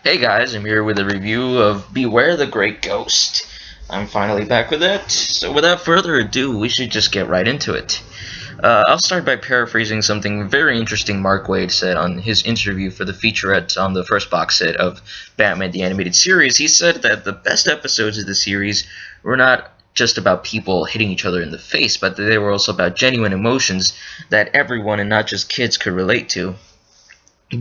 Hey guys, I'm here with a review of Beware the Great Ghost. I'm finally back with it, so without further ado, we should just get right into it. I'll start by paraphrasing something very interesting Mark Waid said on his interview for the featurette on the first box set of Batman the Animated Series. He said that the best episodes of the series were not just about people hitting each other in the face, but that they were also about genuine emotions that everyone and not just kids could relate to.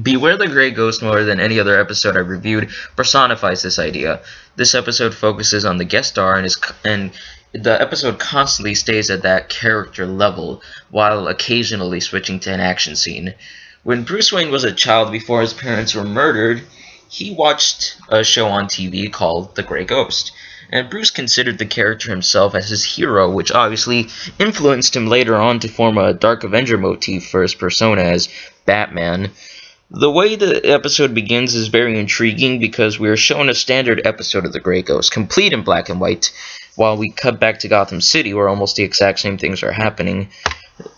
Beware the Grey Ghost more than any other episode I've reviewed personifies this idea. This episode focuses on the guest star and the episode constantly stays at that character level while occasionally switching to an action scene. When Bruce Wayne was a child before his parents were murdered, he watched a show on TV called The Grey Ghost. And Bruce considered the character himself as his hero, which obviously influenced him later on to form a Dark Avenger motif for his persona as Batman. The way the episode begins is very intriguing because we are shown a standard episode of The Grey Ghost, complete in black and white, while we cut back to Gotham City where almost the exact same things are happening.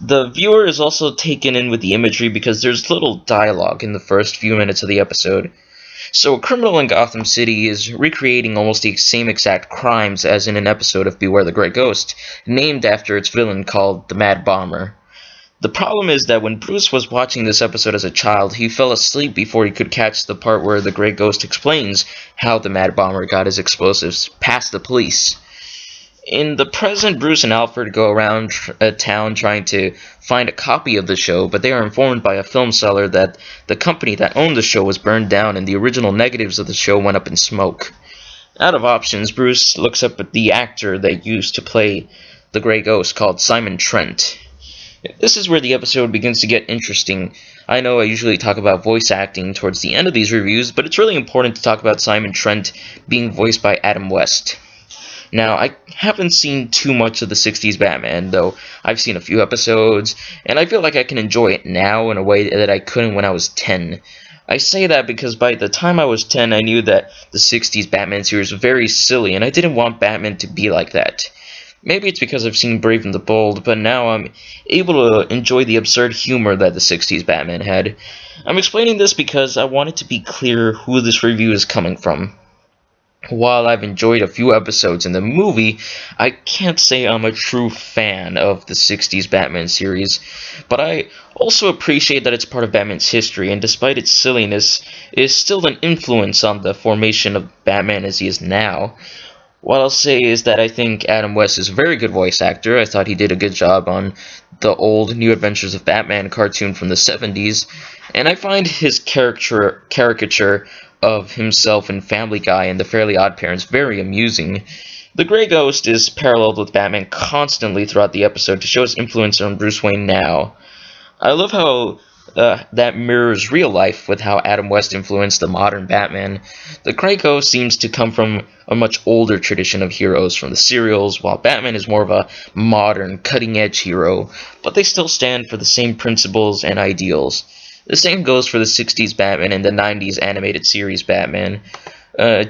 The viewer is also taken in with the imagery because there's little dialogue in the first few minutes of the episode. So a criminal in Gotham City is recreating almost the same exact crimes as in an episode of Beware the Grey Ghost, named after its villain called the Mad Bomber. The problem is that when Bruce was watching this episode as a child, he fell asleep before he could catch the part where the Grey Ghost explains how the Mad Bomber got his explosives past the police. In the present, Bruce and Alfred go around town trying to find a copy of the show, but they are informed by a film seller that the company that owned the show was burned down and the original negatives of the show went up in smoke. Out of options, Bruce looks up at the actor they used to play the Grey Ghost called Simon Trent. This is where the episode begins to get interesting. I know I usually talk about voice acting towards the end of these reviews, but it's really important to talk about Simon Trent being voiced by Adam West. Now, I haven't seen too much of the 60s Batman, though I've seen a few episodes, and I feel like I can enjoy it now in a way that I couldn't when I was 10. I say that because by the time I was 10, I knew that the 60s Batman series was very silly, and I didn't want Batman to be like that. Maybe it's because I've seen Brave and the Bold, but now I'm able to enjoy the absurd humor that the 60s Batman had. I'm explaining this because I want it to be clear who this review is coming from. While I've enjoyed a few episodes in the movie, I can't say I'm a true fan of the 60s Batman series, but I also appreciate that it's part of Batman's history, and despite its silliness, it is still an influence on the formation of Batman as he is now. What I'll say is that I think Adam West is a very good voice actor. I thought he did a good job on the old New Adventures of Batman cartoon from the 70s, and I find his caricature of himself in Family Guy and The Fairly Odd Parents very amusing. The Grey Ghost is paralleled with Batman constantly throughout the episode to show his influence on Bruce Wayne now. I love how that mirrors real life with how Adam West influenced the modern Batman. The Grey Ghost seems to come from a much older tradition of heroes from the serials, while Batman is more of a modern, cutting-edge hero, but they still stand for the same principles and ideals. The same goes for the 60s Batman and the 90s animated series Batman.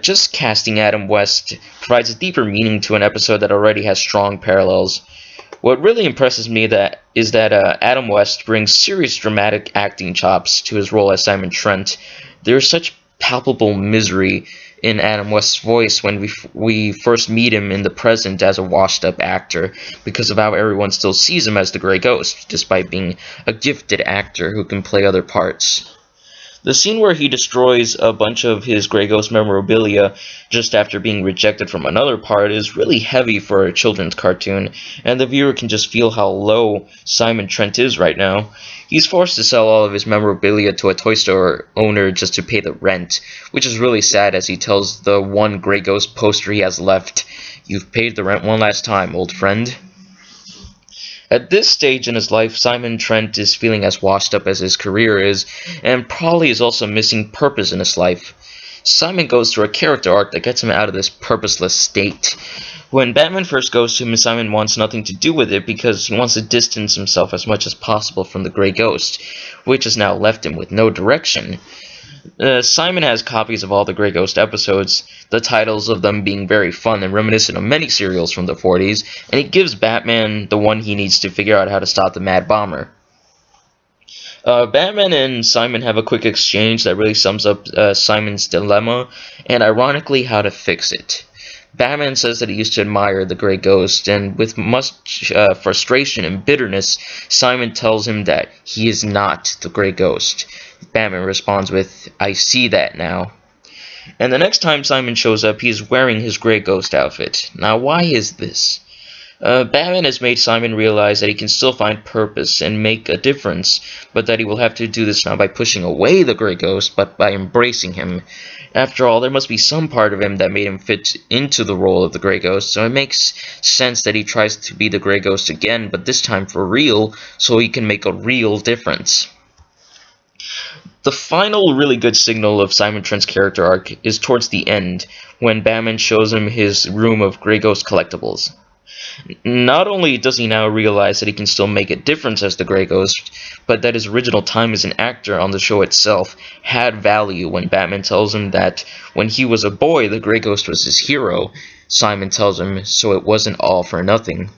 Just casting Adam West provides a deeper meaning to an episode that already has strong parallels. What really impresses me is that Adam West brings serious dramatic acting chops to his role as Simon Trent. There is such palpable misery in Adam West's voice when we first meet him in the present as a washed-up actor, because of how everyone still sees him as the Grey Ghost, despite being a gifted actor who can play other parts. The scene where he destroys a bunch of his Grey Ghost memorabilia just after being rejected from another part is really heavy for a children's cartoon, and the viewer can just feel how low Simon Trent is right now. He's forced to sell all of his memorabilia to a toy store owner just to pay the rent, which is really sad as he tells the one Grey Ghost poster he has left, "You've paid the rent one last time, old friend." At this stage in his life, Simon Trent is feeling as washed up as his career is, and probably is also missing purpose in his life. Simon goes through a character arc that gets him out of this purposeless state. When Batman first goes to him, Simon wants nothing to do with it because he wants to distance himself as much as possible from the Grey Ghost, which has now left him with no direction. Simon has copies of all the Grey Ghost episodes, the titles of them being very fun and reminiscent of many serials from the 40s, and he gives Batman the one he needs to figure out how to stop the Mad Bomber. Batman and Simon have a quick exchange that really sums up Simon's dilemma, and ironically how to fix it. Batman says that he used to admire the Grey Ghost, and with much frustration and bitterness, Simon tells him that he is not the Grey Ghost. Batman responds with, "I see that now." And the next time Simon shows up, he is wearing his Grey Ghost outfit. Now, why is this? Batman has made Simon realize that he can still find purpose and make a difference, but that he will have to do this not by pushing away the Grey Ghost, but by embracing him. After all, there must be some part of him that made him fit into the role of the Grey Ghost, so it makes sense that he tries to be the Grey Ghost again, but this time for real, so he can make a real difference. The final really good signal of Simon Trent's character arc is towards the end, when Batman shows him his room of Grey Ghost collectibles. Not only does he now realize that he can still make a difference as the Grey Ghost, but that his original time as an actor on the show itself had value when Batman tells him that when he was a boy, the Grey Ghost was his hero. Simon tells him, so it wasn't all for nothing.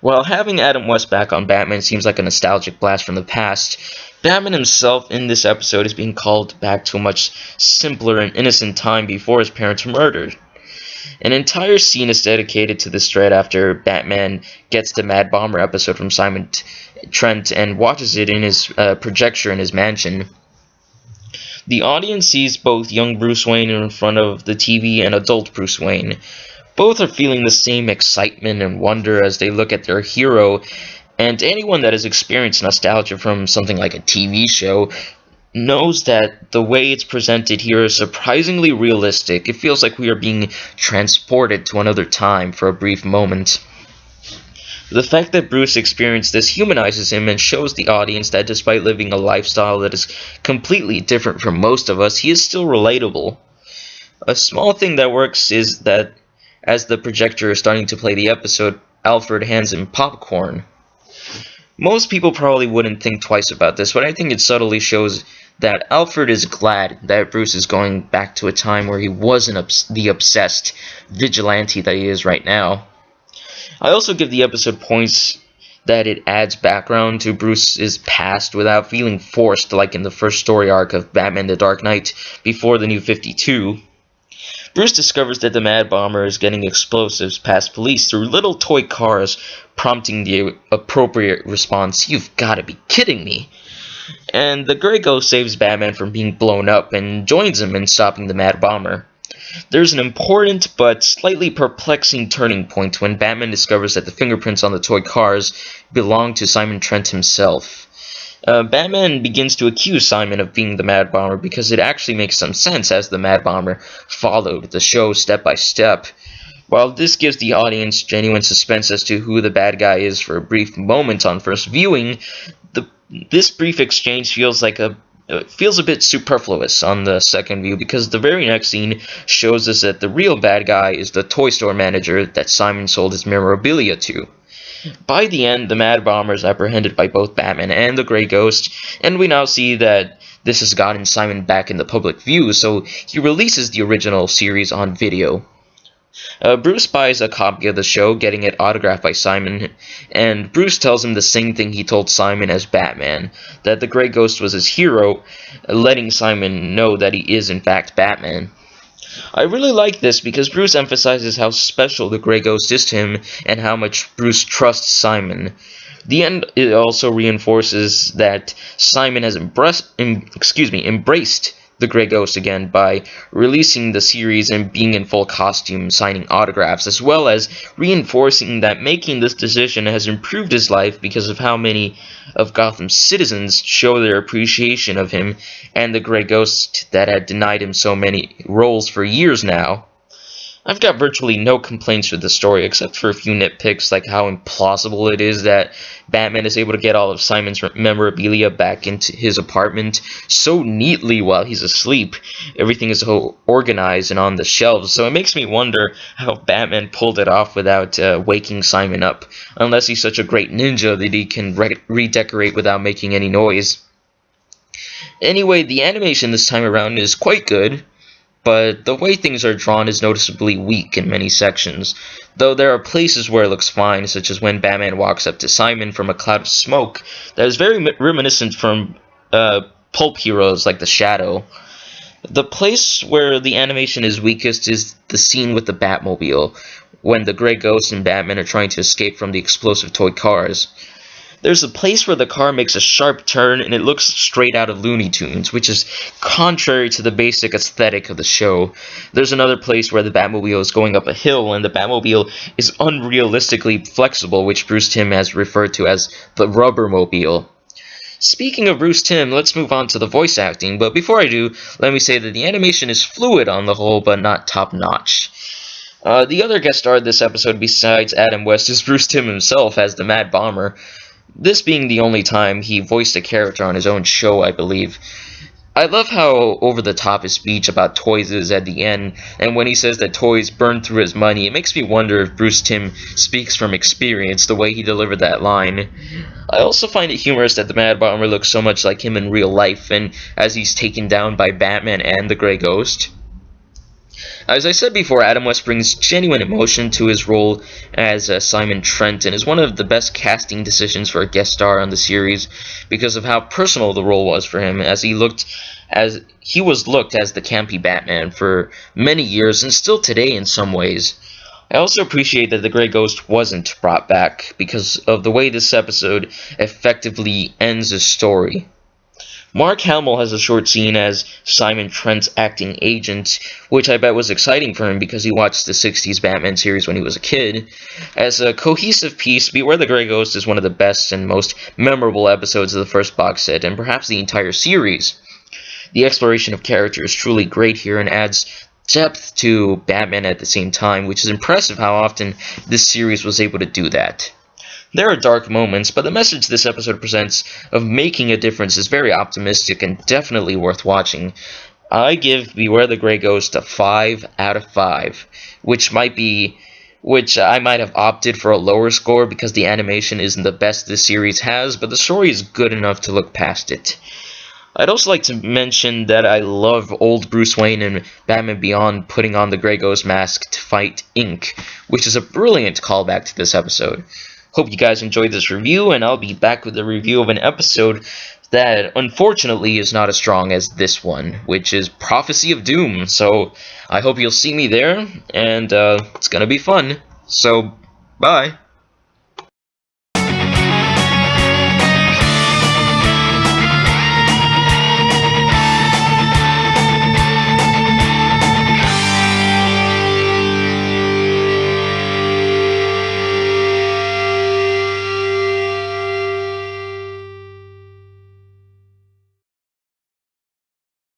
While having Adam West back on Batman seems like a nostalgic blast from the past, Batman himself in this episode is being called back to a much simpler and innocent time before his parents were murdered. An entire scene is dedicated to this thread after Batman gets the Mad Bomber episode from Simon Trent and watches it in his projector in his mansion. The audience sees both young Bruce Wayne in front of the TV and adult Bruce Wayne. Both are feeling the same excitement and wonder as they look at their hero, and anyone that has experienced nostalgia from something like a TV show knows that the way it's presented here is surprisingly realistic. It feels like we are being transported to another time for a brief moment. The fact that Bruce experienced this humanizes him and shows the audience that despite living a lifestyle that is completely different from most of us, he is still relatable. A small thing that works is that as the projector is starting to play the episode, Alfred hands him popcorn. Most people probably wouldn't think twice about this, but I think it subtly shows that Alfred is glad that Bruce is going back to a time where he wasn't the obsessed vigilante that he is right now. I also give the episode points that it adds background to Bruce's past without feeling forced like in the first story arc of Batman the Dark Knight before the New 52. Bruce discovers that the Mad Bomber is getting explosives past police through little toy cars, prompting the appropriate response, "You've gotta be kidding me." And the Grey Ghost saves Batman from being blown up and joins him in stopping the Mad Bomber. There's an important but slightly perplexing turning point when Batman discovers that the fingerprints on the toy cars belong to Simon Trent himself. Batman begins to accuse Simon of being the Mad Bomber because it actually makes some sense as the Mad Bomber followed the show step by step. While this gives the audience genuine suspense as to who the bad guy is for a brief moment on first viewing, this brief exchange feels a bit superfluous on the second view because the very next scene shows us that the real bad guy is the toy store manager that Simon sold his memorabilia to. By the end, the Mad Bomber is apprehended by both Batman and the Grey Ghost, and we now see that this has gotten Simon back in the public view, so he releases the original series on video. Bruce buys a copy of the show, getting it autographed by Simon, and Bruce tells him the same thing he told Simon as Batman, that the Grey Ghost was his hero, letting Simon know that he is in fact Batman. I really like this because Bruce emphasizes how special the Grey Ghost is to him and how much Bruce trusts Simon. The end it also reinforces that Simon has embraced the Grey Ghost again by releasing the series and being in full costume, signing autographs, as well as reinforcing that making this decision has improved his life because of how many of Gotham's citizens show their appreciation of him and the Grey Ghost that had denied him so many roles for years now. I've got virtually no complaints with the story except for a few nitpicks like how implausible it is that Batman is able to get all of Simon's memorabilia back into his apartment so neatly while he's asleep. Everything is so organized and on the shelves, so it makes me wonder how Batman pulled it off without waking Simon up, unless he's such a great ninja that he can redecorate without making any noise. Anyway, the animation this time around is quite good, but the way things are drawn is noticeably weak in many sections, though there are places where it looks fine, such as when Batman walks up to Simon from a cloud of smoke that is very reminiscent from pulp heroes like The Shadow. The place where the animation is weakest is the scene with the Batmobile, when the Grey Ghost and Batman are trying to escape from the explosive toy cars. There's a place where the car makes a sharp turn and it looks straight out of Looney Tunes, which is contrary to the basic aesthetic of the show. There's another place where the Batmobile is going up a hill and the Batmobile is unrealistically flexible, which Bruce Timm has referred to as the Rubbermobile. Speaking of Bruce Timm, let's move on to the voice acting, but before I do, let me say that the animation is fluid on the whole, but not top-notch. The other guest star this episode besides Adam West is Bruce Timm himself as the Mad Bomber, this being the only time he voiced a character on his own show, I believe. I love how over-the-top his speech about toys is at the end, and when he says that toys burn through his money, it makes me wonder if Bruce Timm speaks from experience the way he delivered that line. I also find it humorous that the Mad Bomber looks so much like him in real life, and as he's taken down by Batman and the Grey Ghost. As I said before, Adam West brings genuine emotion to his role as Simon Trent, and is one of the best casting decisions for a guest star on the series because of how personal the role was for him, as he was looked as the campy Batman for many years and still today in some ways. I also appreciate that the Grey Ghost wasn't brought back because of the way this episode effectively ends his story. Mark Hamill has a short scene as Simon Trent's acting agent, which I bet was exciting for him because he watched the 60s Batman series when he was a kid. As a cohesive piece, Beware the Grey Ghost is one of the best and most memorable episodes of the first box set, and perhaps the entire series. The exploration of character is truly great here and adds depth to Batman at the same time, which is impressive how often this series was able to do that. There are dark moments, but the message this episode presents of making a difference is very optimistic and definitely worth watching. I give Beware the Grey Ghost a 5 out of 5, which I might have opted for a lower score because the animation isn't the best this series has, but the story is good enough to look past it. I'd also like to mention that I love old Bruce Wayne and Batman Beyond putting on the Grey Ghost mask to fight Inc., which is a brilliant callback to this episode. Hope you guys enjoyed this review, and I'll be back with a review of an episode that unfortunately is not as strong as this one, which is Prophecy of Doom. So I hope you'll see me there, and it's gonna be fun. So, bye.